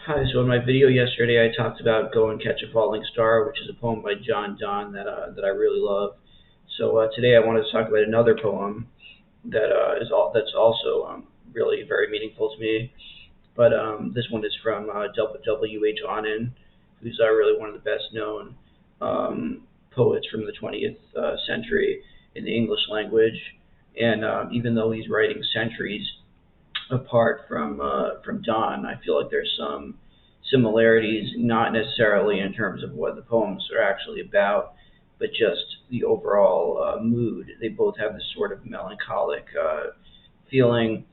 Hi, so in my video yesterday, I talked about "Go and Catch a Falling Star," which is a poem by John Donne that I really love. So today I wanted to talk about another poem that's also really very meaningful to me. But this one is from W. H. Auden, who's really one of the best known poets from the 20th century in the English language. And even though he's writing centuries apart from Donne, I feel like there's some similarities, not necessarily in terms of what the poems are actually about, but just the overall mood. They both have this sort of melancholic feeling,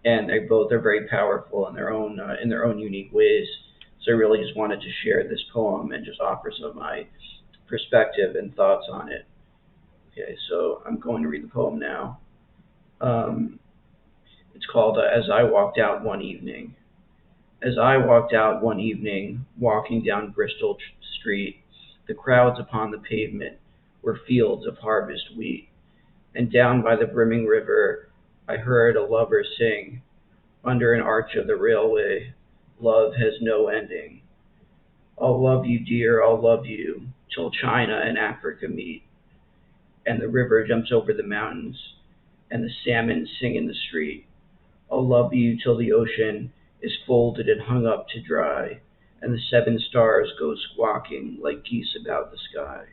and they both are very powerful in their own unique ways. So I really just wanted to share this poem and just offer some of my perspective and thoughts on it. Okay, so I'm going to read the poem now. Um, it's called "As I Walked Out One Evening." As I walked out one evening, walking down Bristol Street, the crowds upon the pavement were fields of harvest wheat, and down by the brimming river I heard a lover sing, under an arch of the railway, "Love has no ending. I'll love you, dear, I'll love you, till China and Africa meet, and the river jumps over the mountains, and the salmon sing in the street. I'll love you till the ocean is folded and hung up to dry, and the seven stars go squawking like geese about the sky.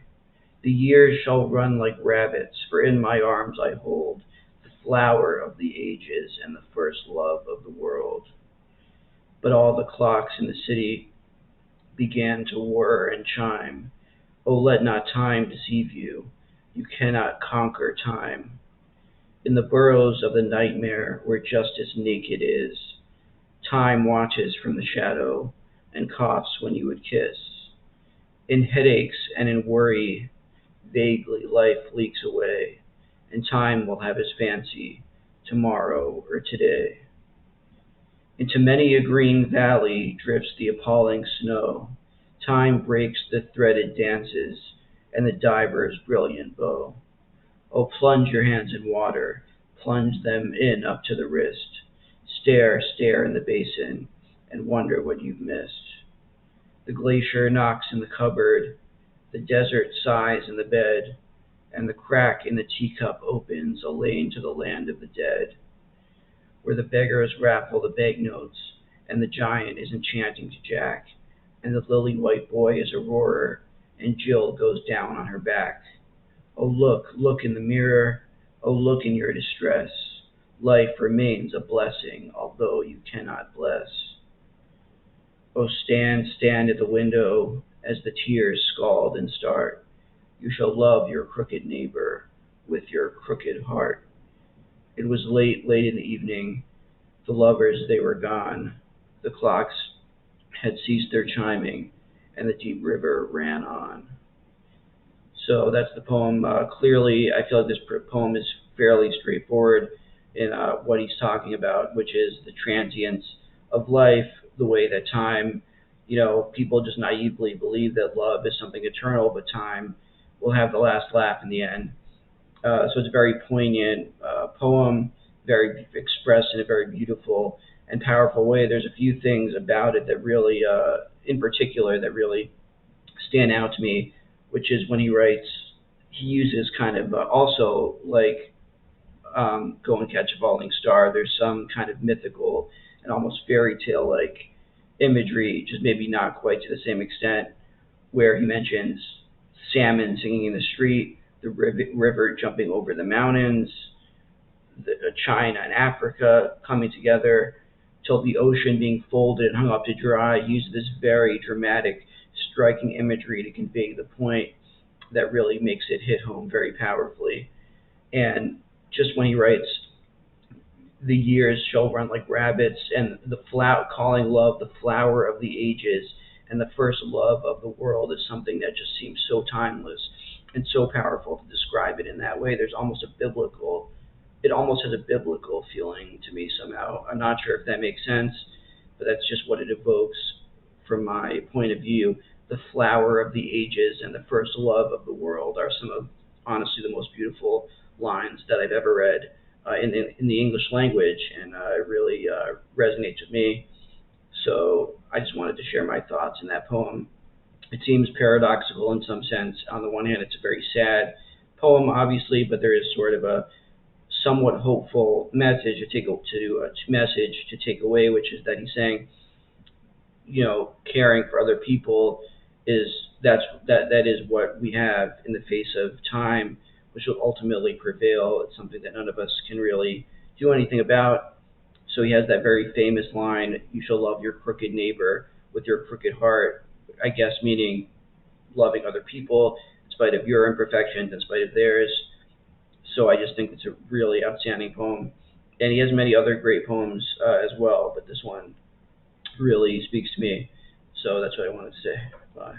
The years shall run like rabbits, for in my arms I hold the flower of the ages and the first love of the world." But all the clocks in the city began to whir and chime. Oh, let not time deceive you. You cannot conquer time. In the burrows of the nightmare where justice naked is, time watches from the shadow and coughs when you would kiss. In headaches and in worry, vaguely life leaks away, and time will have his fancy tomorrow or today. Into many a green valley drifts the appalling snow. Time breaks the threaded dances and the diver's brilliant bow. Oh, plunge your hands in water, plunge them in up to the wrist. Stare, stare in the basin, and wonder what you've missed. The glacier knocks in the cupboard, the desert sighs in the bed, and the crack in the teacup opens a lane to the land of the dead, where the beggars raffle the banknotes, and the giant is enchanting to Jack, and the lily-white boy is a roarer, and Jill goes down on her back. Oh, look, look in the mirror, oh, look in your distress. Life remains a blessing, although you cannot bless. Oh, stand, stand at the window as the tears scald and start. You shall love your crooked neighbor with your crooked heart. It was late, late in the evening. The lovers, they were gone. The clocks had ceased their chiming, and the deep river ran on. So that's the poem. Clearly, I feel like this poem is fairly straightforward in what he's talking about, which is the transience of life, the way that time, people just naively believe that love is something eternal, but time will have the last laugh in the end. So it's a very poignant poem, very expressed in a very beautiful and powerful way. There's a few things about it that really, in particular, that really stand out to me, which is when he writes, he uses kind of also like "Go and Catch a Falling Star." There's some kind of mythical and almost fairy tale like imagery, just maybe not quite to the same extent, where he mentions salmon singing in the street, the river jumping over the mountains, China and Africa coming together, till the ocean being folded and hung up to dry. He uses this very dramatic, striking imagery to convey the point that really makes it hit home very powerfully. And just when he writes, "The years shall run like rabbits," and calling love the flower of the ages and the first love of the world, is something that just seems so timeless and so powerful to describe it in that way. It almost has a biblical feeling to me somehow. I'm not sure if that makes sense, but that's just what it evokes from my point of view. The flower of the ages and the first love of the world are some of, honestly, the most beautiful lines that I've ever read in the English language, and it really resonates with me. So I just wanted to share my thoughts in that poem. It seems paradoxical in some sense. On the one hand, it's a very sad poem, obviously, but there is sort of a somewhat hopeful message to take away, which is that he's saying, caring for other people is that is what we have in the face of time, which will ultimately prevail. It's something that none of us can really do anything about. So he has that very famous line, "You shall love your crooked neighbor with your crooked heart," I guess meaning loving other people in spite of your imperfections, in spite of theirs. So I just think it's a really outstanding poem. And he has many other great poems as well, but this one really speaks to me. So that's what I wanted to say. Bye.